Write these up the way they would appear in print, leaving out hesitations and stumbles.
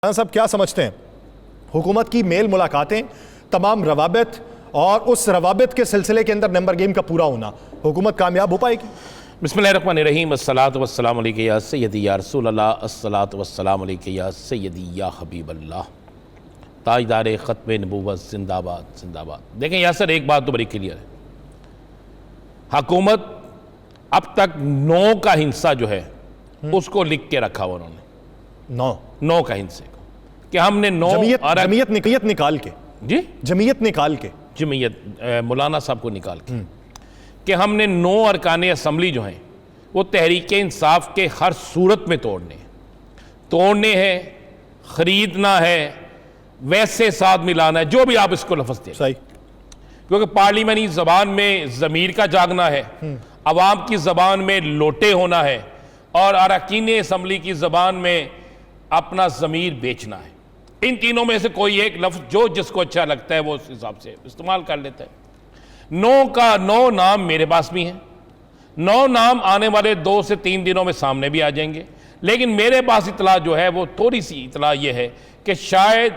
साहब क्या समझते हैं, हुकूमत की मेल मुलाकातें, तमाम रवाबित और उस रवाबित के सिलसिले के अंदर नंबर गेम का पूरा होना, हुकूमत कामयाब हो पाएगी? बिस्मिल्लाहिर्रहमानिर्रहीम, अस्सलातु वस्सलामु अलैका या सय्यदी या रसूल अल्लाह, अस्सलातु वस्सलामु अलैका या सय्यदी या हबीब अल्लाह, ताजदार ख़त्म नबूवत जिंदाबाद जिंदाबाद। देखें यासर, एक बात तो बड़ी क्लियर है, हुकूमत अब तक 9 का हिस्सा जो है उसको लिख के रखा हुआ उन्होंने, 9 का हिस्से को, कि हमने 9 जमीयत निकाल के जी जमीयत निकाल के जमीयत मौलाना साहब को निकाल के कि हमने 9 अरकान असम्बली जो हैं वो तहरीक इंसाफ के हर सूरत में तोड़ने हैं, ख़रीदना है, वैसे साथ मिलाना है, जो भी आप इसको लफ्ज़ दें, सही। क्योंकि पार्लियामेंटी ज़बान में ज़मीर का जागना है, अवाम की ज़बान में लोटे होना है, और अरकान असम्बली की ज़बान में अपना ज़मीर बेचना है। इन तीनों में से कोई एक लफ्ज़ जो जिसको अच्छा लगता है वो उस हिसाब से इस्तेमाल कर लेता है। 9 का 9 नाम मेरे पास भी हैं, 9 नाम आने वाले 2 से 3 दिनों में सामने भी आ जाएंगे, लेकिन मेरे पास इतला जो है वो थोड़ी सी इतला ये है कि शायद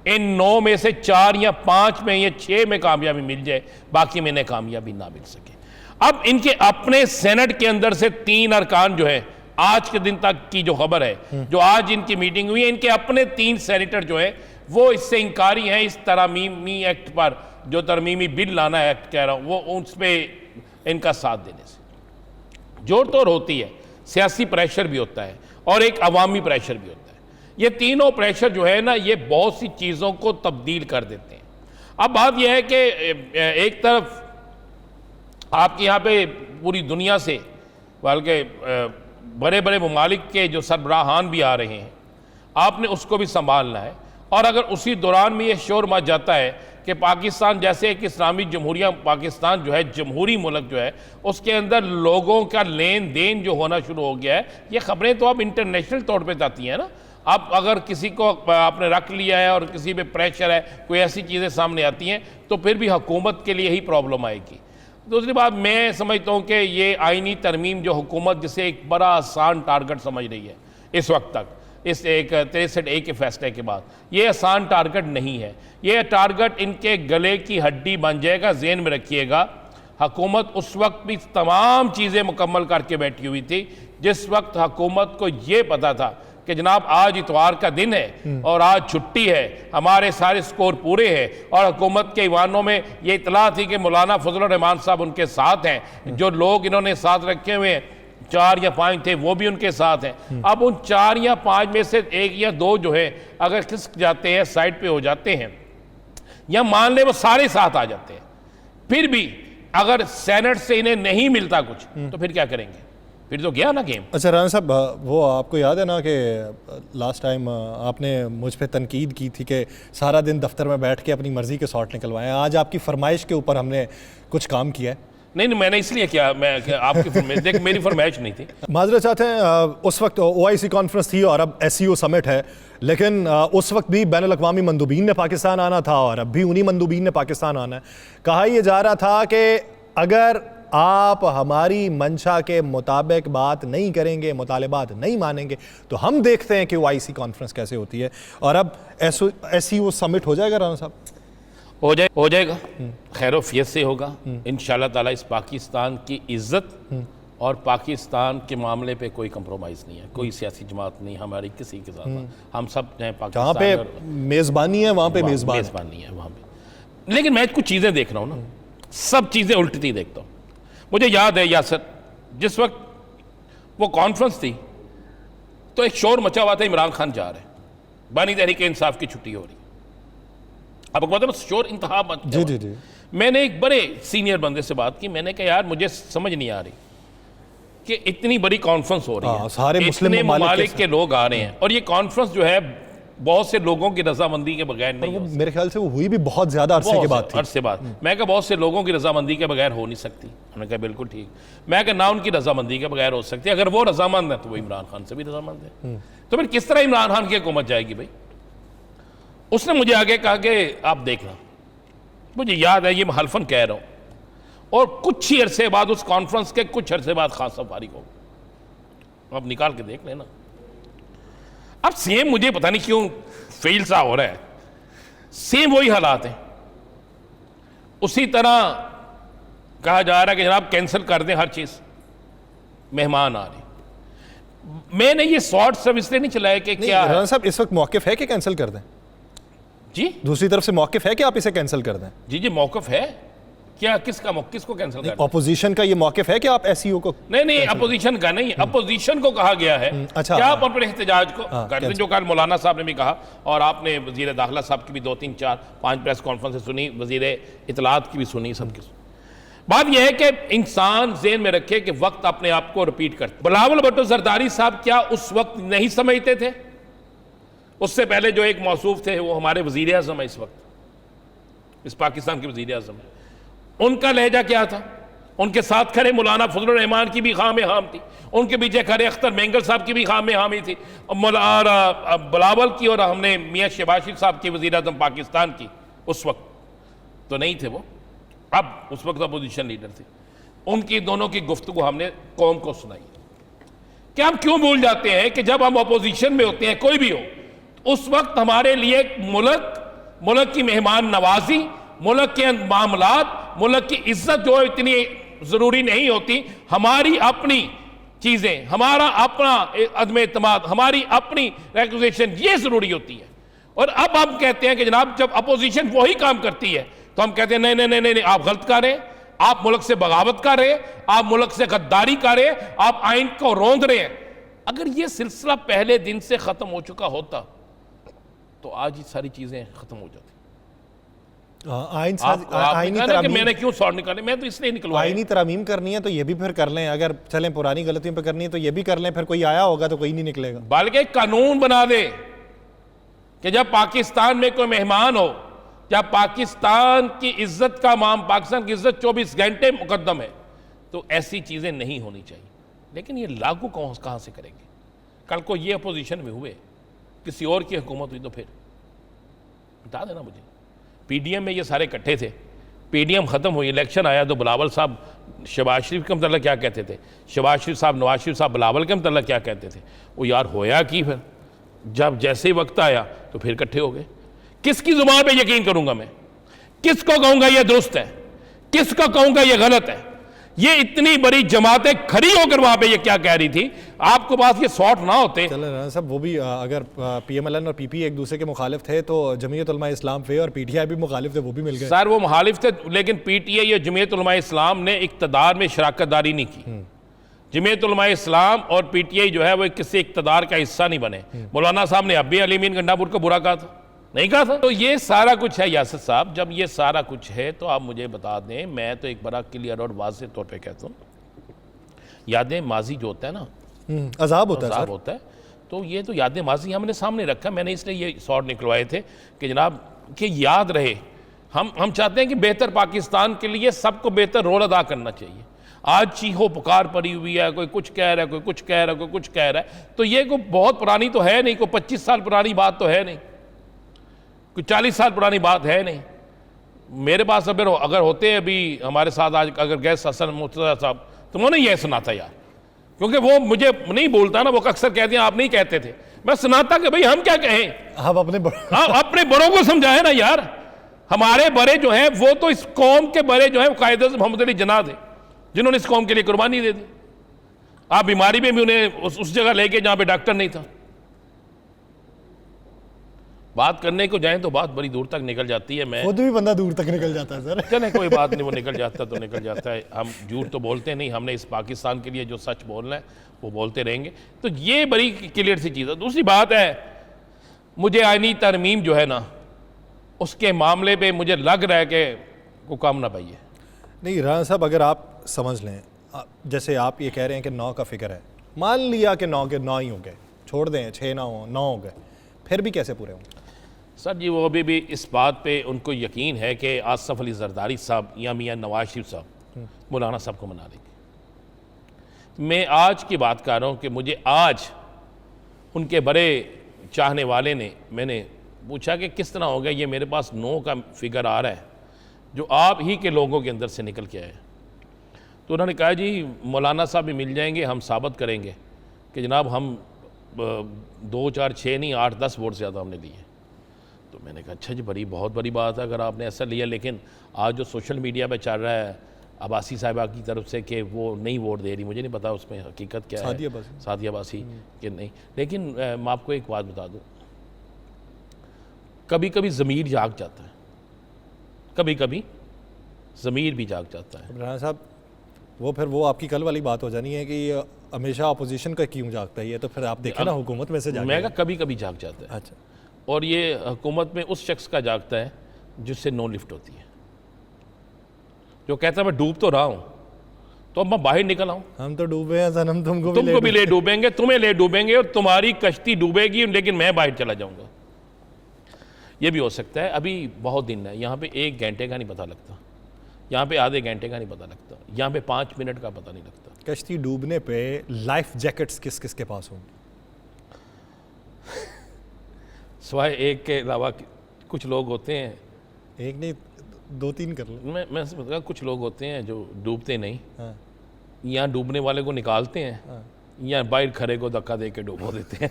इन 9 में से 4 या 5 में या 6 में कामयाबी मिल जाए, बाकी में इन्हें कामयाबी ना मिल सके। अब इनके अपने सेनेट के अंदर से 3 अरकान जो है, आज के दिन तक की जो खबर है, जो आज इनकी मीटिंग हुई है, इनके अपने 3 सेनेटर जो है वो इससे इंकारी हैं, इस तरमीमी एक्ट पर, जो तरमीमी बिल लाना है एक्ट कह रहा हूँ, वो उस पर इनका साथ देने से जोर तोड़ होती है। सियासी प्रेशर भी होता है और एक अवामी प्रेशर भी होता है। ये तीनों प्रेशर जो है ना, ये बहुत सी चीज़ों को तब्दील कर देते हैं। अब बात यह है कि एक तरफ आपके यहाँ पे पूरी दुनिया से, बल्कि बड़े बड़े ममालिक के जो सरबराहान भी आ रहे हैं, आपने उसको भी संभालना है। और अगर उसी दौरान में ये शोर मच जाता है कि पाकिस्तान जैसे एक इस्लामी जमहूरिया पाकिस्तान जो है, जमहूरी मुल्क जो है, उसके अंदर लोगों का लेन देन जो होना शुरू हो गया है, ये खबरें तो अब इंटरनेशनल तौर पे जाती हैं ना। अब अगर किसी को आपने रख लिया है और किसी पे प्रेशर है, कोई ऐसी चीज़ें सामने आती हैं, तो फिर भी हुकूमत के लिए ही प्रॉब्लम आएगी। दूसरी बात, मैं समझता हूँ कि ये आईनी तरमीम जो हुकूमत जिसे एक बड़ा आसान टारगेट समझ रही है इस वक्त तक, इस एक 63A के फैसले के बाद, ये आसान टारगेट नहीं है। ये टारगेट इनके गले की हड्डी बन जाएगा। ज़हन में रखिएगा, हुकूमत उस वक्त भी तमाम चीज़ें मुकम्मल करके बैठी हुई थी जिस वक्त हुकूमत को ये पता था कि जनाब आज इतवार का दिन है और आज छुट्टी है, हमारे सारे स्कोर पूरे हैं। और हुकूमत के ईवानों में ये इतला थी कि मौलाना फजल रहमान साहब उनके साथ हैं, जो लोग इन्होंने साथ रखे हुए हैं 4 या 5 थे, वो भी उनके साथ हैं। अब उन 4 या 5 में से 1 या 2 जो है अगर खिसक जाते हैं, साइड पे हो जाते हैं, या मान ले वो सारे साथ आ जाते हैं, फिर भी अगर सेनेट से इन्हें नहीं मिलता कुछ, तो फिर क्या करेंगे? फिर तो गया ना गेम। अच्छा राना साहब, वो आपको याद है ना कि लास्ट टाइम आपने मुझ पे तनकीद की थी कि सारा दिन दफ्तर में बैठ के अपनी मर्जी के शॉट निकलवाएं। आज आपकी फरमाइश के ऊपर हमने कुछ काम किया है। नहीं, मैंने इसलिए किया, मैं आपकी फरमाइश देख, मेरी फरमाइश नहीं थी। माजरत चाहते हैं, उस वक्त OIC कॉन्फ्रेंस थी और अब SCO समिट है, लेकिन उस वक्त भी बैनुल अक़वामी मंदूबीन ने पाकिस्तान आना था और अब भी उन्हीं मंदूबीन ने पाकिस्तान आना है। कहा यह जा रहा था कि अगर आप हमारी मंशा के मुताबिक बात नहीं करेंगे, मुतालिबात नहीं मानेंगे, तो हम देखते हैं कि OIC कॉन्फ्रेंस कैसे होती है। और अब SCO समिट हो जाएगा राना साहब? हो जाएगा, खैरोफियत से होगा इंशाअल्लाह ताला। इस पाकिस्तान की इज्जत और पाकिस्तान के मामले पे कोई कंप्रोमाइज़ नहीं है, कोई सियासी जमात नहीं हमारी किसी के साथ। हम सब पाकिस्तान, जहाँ पे मेज़बानी है वहाँ पे मेज़बानी है वहाँ पे। लेकिन मैं कुछ चीज़ें देख रहा हूँ ना, सब चीज़ें उल्टी देखता हूँ। मुझे याद है यासर, जिस वक्त वो कॉन्फ्रेंस थी तो एक शोर मचा हुआ था, इमरान खान जा रहे हैं, बानी तहरीक इंसाफ की छुट्टी हो रही। अब मतलब शोर इंतहा मच। जी। मैंने एक बड़े सीनियर बंदे से बात की, मैंने कहा यार मुझे समझ नहीं आ रही कि इतनी बड़ी कॉन्फ्रेंस हो रही है, सारे मुस्लिम ममालिक के लोग आ रहे हैं, और ये कॉन्फ्रेंस जो है बहुत से लोगों की रजामंदी के बगैर नहीं, मेरे ख्याल से वो हुई भी बहुत ज्यादा अरसे के बाद थी। मैं कहा बहुत से लोगों की रजामंदी के बगैर हो नहीं सकती। उन्होंने कहा बिल्कुल ठीक। मैं कहा ना उनकी रजामंदी के बगैर हो सकती है, अगर वो रजामंद है तो वो इमरान खान से भी रजामंद है, तो फिर किस तरह इमरान खान की हुकूमत जाएगी भाई? उसने मुझे आगे कहा कि आप देखना, मुझे याद है ये मैं हल्फन कह रहा हूँ, और कुछ ही अरसे बाद, उस कॉन्फ्रेंस के कुछ अरसे बाद खान साहब फारिग हो, अब निकाल के देख लेना। अब सेम मुझे पता नहीं क्यों फेल सा हो रहा है, सेम वही हालात हैं। उसी तरह कहा जा रहा है कि जनाब कैंसिल कर दें हर चीज, मेहमान आ रहे। मैंने ये शॉर्ट सर्व इसलिए नहीं चलाया कि क्या है? राना साहब, इस वक्त मौकिफ है कि कैंसिल कर दें? जी दूसरी तरफ से मौकिफ है कि आप इसे कैंसिल कर दें? जी मौकफ है क्या? किसको कैंसिल कर दें? ऑपोजिशन का ये मौकिफ है कि आप एसईओ को? नहीं, अपोजिशन का नहीं, अपोजिशन को कहा गया है अच्छा, क्या आप अपने एहतजाज को कर दें, जो कल मौलाना साहब ने भी कहा, और आपने वजीर दाखिला साहब की भी 2 3 4 5 प्रेस कॉन्फ्रेंस सुनी, वजीर इतलात की भी सुनी, सबकी। बात यह है कि इंसान ज़हन में रखे कि वक्त अपने आप को रिपीट करता। बिलावल भुट्टो जरदारी साहब क्या उस वक्त नहीं समझते थे? उससे पहले जो एक मौसूफ थे वो हमारे वजीर आज़म है, इस वक्त इस पाकिस्तान के वजीर आज़म है, उनका लहजा क्या था? उनके साथ खड़े मौलाना फजलुर रहमान की भी खाम हाम थी, उनके पीछे खड़े अख्तर मेंगल साहब की भी खाम हामी थी, और बिलावल की, और हमने मियाँ शहबाज शरीफ साहब की वजीर आज़म पाकिस्तान की उस वक्त तो नहीं थे वो, अब उस वक्त अपोजिशन लीडर थे। उनकी दोनों की गुफ्तगू हमने कौम को सुनाई। क्या हम क्यों भूल जाते हैं कि जब हम अपोजिशन में होते हैं, कोई भी हो, तो उस वक्त हमारे लिए मुल्क की मेहमान नवाजी, मुल्क के मामलात, मुल्क की इज्जत जो इतनी जरूरी नहीं होती, हमारी अपनी चीजें, हमारा अपना अदम एतमाद, हमारी अपनी रेपुटेशन, ये जरूरी होती है। और अब हम कहते हैं कि जनाब जब अपोजिशन वही काम करती है तो हम कहते हैं नहीं, आप गलत कर रहे हैं, आप मुल्क से बगावत कर रहे हैं, आप मुल्क से गद्दारी कर रहे हैं, आप आइन को रोंद रहे हैं। अगर ये सिलसिला पहले दिन से खत्म हो चुका होता तो आज ये सारी चीजें खत्म हो जाती। मैंने क्यों शॉर्ट निकाले? मैं तो इसलिए निकलवाया। आईनी तरमीम करनी है तो ये भी फिर कर लें, अगर चलें पुरानी गलतियों पे करनी है तो ये भी कर लें, फिर कोई आया होगा तो कोई नहीं निकलेगा। बल्कि कानून बना दे कि जब पाकिस्तान में कोई मेहमान हो, जब पाकिस्तान की इज्जत का पाकिस्तान की इज्जत 24 घंटे मुकद्दम है, तो ऐसी चीजें नहीं होनी चाहिए। लेकिन ये लागू कहां से करेंगे? कल को ये अपोजिशन में हुए, किसी और की हुकूमत हुई तो फिर बता देना मुझे। पीडीएम में ये सारे इकट्ठे थे, पीडीएम खत्म हुई, इलेक्शन आया तो बिलावल साहब शहबाज शरीफ के मतलब क्या कहते थे, शहबाज शरीफ साहब नवाज शरीफ साहब बिलावल के मतलब क्या कहते थे। वो यार होया कि फिर जब जैसे ही वक्त आया तो फिर इकट्ठे हो गए। किसकी जुबान पे यकीन करूंगा मैं? किसको कहूंगा ये दुरुस्त है, किसको कहूंगा ये गलत है? ये इतनी बड़ी जमातें खड़ी होकर वहां पे ये क्या कह रही थी? आपको पास ये शॉट ना होते। चलो राना साहब, वो भी अगर पीएमएलएन और पीपी एक दूसरे के मुखालिफ थे तो जमीयत उलमा इस्लाम थे, और पीटीआई भी मुखालिफ थे, वो भी मिल गए। सर वो मुखालिफ थे, लेकिन पीटीआई या जमीयत उलमा इस्लाम ने इक्तदार में शराकत दारी नहीं की। जमीयत उलमा इस्लाम और पीटीआई जो है वो किसी इक्तदार का हिस्सा नहीं बने। मौलाना साहब ने अब भी अलीमीन गंडापुर को बुरा कहा था, नहीं कहा था? तो ये सारा कुछ है यासिर साहब, जब ये सारा कुछ है तो आप मुझे बता दें, मैं तो एक बड़ा क्लियर और वाज़ेह तौर पे कहता हूँ, यादें माजी जो होता है ना, अजाब होता है, तो ये तो यादें माजी हमने सामने रखा। मैंने इसलिए ये शॉर्ट निकलवाए थे कि जनाब कि याद रहे। हम चाहते हैं कि बेहतर पाकिस्तान के लिए सबको बेहतर रोल अदा करना चाहिए। आज चीहो पुकार पड़ी हुई है, कोई कुछ कह रहा है, कोई कुछ कह रहा है, कोई कुछ कह रहा है, तो ये कोई बहुत पुरानी तो है नहीं, कोई 25 साल पुरानी बात तो है नहीं, कोई 40 साल पुरानी बात है नहीं। मेरे पास अगर होते अभी हमारे साथ आज अगर गैस हसन मुर्तज़ा साहब, तो उन्होंने ये सुना था यार, क्योंकि वो मुझे नहीं बोलता ना, वो अक्सर कहते हैं आप नहीं कहते थे, मैं सुनाता कि भाई हम क्या कहें, हम अपने बड़ों को समझाए ना यार। हमारे बड़े जो हैं वो तो इस कौम के बड़े जो हैं कायदे से मोहम्मद अली जिन्ना थे, जिन्होंने इस कौम के लिए कुर्बानी दे दी। आप बीमारी में भी उन्हें उस जगह लेके जहां पे डॉक्टर नहीं था। बात करने को जाएं तो बात बड़ी दूर तक निकल जाती है। मैं खुद भी बंदा दूर तक निकल जाता है सर। चले कोई बात नहीं, वो निकल जाता तो निकल जाता है। हम झूठ तो बोलते नहीं, हमने इस पाकिस्तान के लिए जो सच बोलना है वो बोलते रहेंगे। तो ये बड़ी क्लियर सी चीज़ है। दूसरी बात है, मुझे आईनी तरमीम जो है ना, उसके मामले पे मुझे लग रहा है कि को काम ना पाइए। नहीं राना साहब, अगर आप समझ लें, जैसे आप ये कह रहे हैं कि 9 का फिक्र है, मान लिया कि 9 के 9 ही हो गए, छोड़ दें 6 ना हो, 9 हो गए, फिर भी कैसे पूरे होंगे? सर जी वो अभी भी इस बात पे उनको यकीन है कि आसफ अली जरदारी साहब या मियाँ नवाज शरीफ साहब मौलाना साहब को मना लेंगे। मैं आज की बात कर रहा हूँ कि मुझे आज उनके बड़े चाहने वाले ने, मैंने पूछा कि किस तरह हो गया, ये मेरे पास 9 का फिगर आ रहा है जो आप ही के लोगों के अंदर से निकल के आए। तो उन्होंने कहा जी मौलाना साहब भी मिल जाएंगे, हम साबित करेंगे कि जनाब हम 2 4 6 नहीं 8 10 वोट ज़्यादा हमने लिए। तो मैंने कहा अच्छा जी बहुत बड़ी बात है अगर आपने ऐसा लिया। लेकिन आज जो सोशल मीडिया पे चल रहा है अब्बासी साहिबा की तरफ से कि वो नहीं वोट दे रही, मुझे नहीं पता उसमें हकीकत क्या है, सादिया अब्बासी कि नहीं। लेकिन मैं आपको एक बात बता दूं, कभी कभी ज़मीर जाग जाता है, कभी कभी ज़मीर भी जाग जाता है। राणा साहब वो आपकी कल वाली बात हो जानी है कि हमेशा अपोजिशन का क्यों जागता है, ये तो फिर आप देखें ना हुकूमत में से जागता है। मैं कहा कभी कभी जाग जाता है। अच्छा, और ये हुकूमत में उस शख्स का जागता है जिससे नो लिफ्ट होती है, जो कहता है मैं डूब तो रहा हूं तो अब मैं बाहर निकल आऊं। हम तो डूबे हैं सनम, तुमको भी ले डूबेंगे, तुम्हें ले डूबेंगे और तुम्हारी कश्ती डूबेगी लेकिन मैं बाहर चला जाऊंगा। ये भी हो सकता है। अभी बहुत दिन है, यहाँ पे 1 घंटे का नहीं पता लगता, यहाँ पे आधे घंटे का नहीं पता लगता, यहाँ पे 5 मिनट का पता नहीं लगता। कश्ती डूबने पे लाइफ जैकेट्स किस किस के पास होंगे? सिवाय एक के अलावा कुछ लोग होते हैं, एक नहीं 2-3 कर लो। मैं समझता कुछ लोग होते हैं जो डूबते नहीं, हाँ, यहाँ डूबने वाले को निकालते हैं, यहाँ बाहर खड़े को धक्का दे के डुबो देते हैं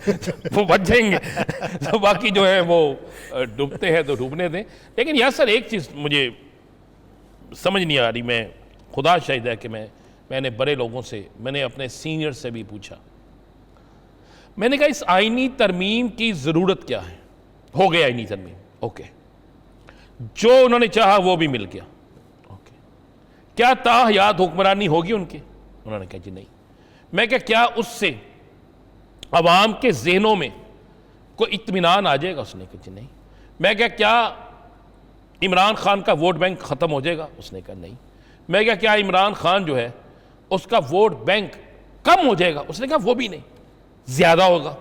वो बच जाएंगे तो बाकी जो है वो डूबते हैं तो डूबने दें। लेकिन यार सर एक चीज़ मुझे समझ नहीं आ रही, मैं खुदा शाहिद है कि मैंने बड़े लोगों से, मैंने अपने सीनियर से भी पूछा, मैंने कहा इस आईनी तरमीम की ज़रूरत क्या है? हो गया आईनी तरमीम, ओके, जो उन्होंने चाहा वो भी मिल गया, ओके, क्या ताहयात हुक्मरानी होगी उनकी? उन्होंने कहा जी नहीं। मैं क्या उससे अवाम के जहनों में कोई इत्मीनान आ जाएगा? उसने कहा जी नहीं। मैं क्या इमरान खान का वोट बैंक ख़त्म हो जाएगा? उसने कहा नहीं। मैं क्या इमरान खान जो है उसका वोट बैंक कम हो जाएगा? उसने कहा वो भी नहीं, ज़्यादा होगा।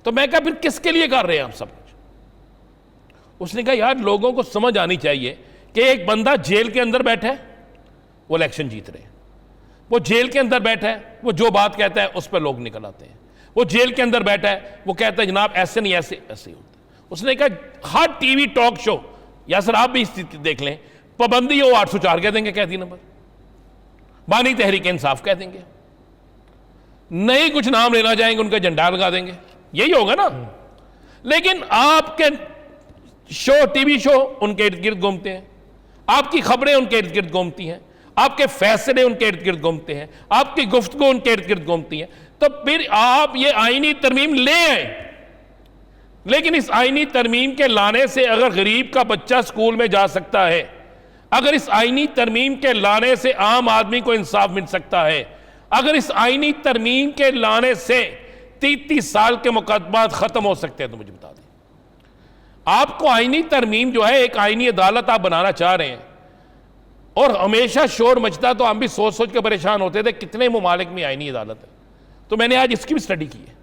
तो मैं क्या फिर किसके लिए कर रहे हैं आप सब कुछ? उसने कहा यार लोगों को समझ आनी चाहिए कि एक बंदा जेल के अंदर बैठा है, वो इलेक्शन जीत रहे हैं, वो जेल के अंदर बैठा है, वो जो बात कहता है उस पर लोग निकल आते हैं, वो जेल के अंदर बैठा है, वो कहता है जनाब ऐसे नहीं ऐसे ऐसे ही होता है। उसने कहा हर टीवी टॉक शो, या सर आप भी स्थिति देख लें, पाबंदी हो 804 कह देंगे कैदी नंबर, बानी तहरीक इंसाफ कह देंगे, नहीं कुछ नाम लेना चाहेंगे उनका झंडा लगा देंगे, यही होगा ना। लेकिन आपके शो, टीवी शो उनके इर्द गिर्द घूमते हैं, आपकी खबरें उनके इर्द गिर्द घूमती हैं, आपके फैसले उनके इर्द गिर्द घूमते हैं, आपकी गुफ्तगू उनके इर्द गिर्द घूमती है। तो फिर आप ये आईनी तरमीम ले आए, लेकिन इस आईनी तरमीम के लाने से अगर गरीब का बच्चा स्कूल में जा सकता है, अगर इस आईनी तरमीम के लाने से आम आदमी को इंसाफ मिल सकता है, अगर इस आईनी तरमीम के लाने से 30 साल के मुकदमा खत्म हो सकते हैं, तो मुझे बता दें आपको आईनी तरमीम जो है एक आईनी अदालत आप बनाना चाह रहे हैं, और हमेशा शोर मचता तो हम भी सोच सोच के परेशान होते थे कितने मुमालिक में आईनी अदालत है। तो मैंने आज इसकी भी स्टडी की है,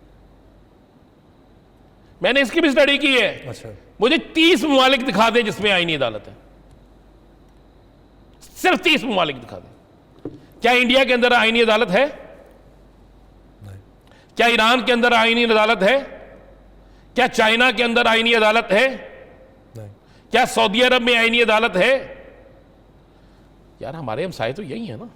मैंने इसकी भी स्टडी की है। अच्छा, मुझे 30 मुमालिक दिखा दें जिसमें आईनी अदालत है, सिर्फ 30 मुमालिक दिखा दें। क्या इंडिया के अंदर आईनी अदालत है? नहीं। क्या ईरान के अंदर आईनी अदालत है? क्या चाइना के अंदर आईनी अदालत है? नहीं। क्या सऊदी अरब में आईनी अदालत है? यार हमारे हमसाए तो यही है ना।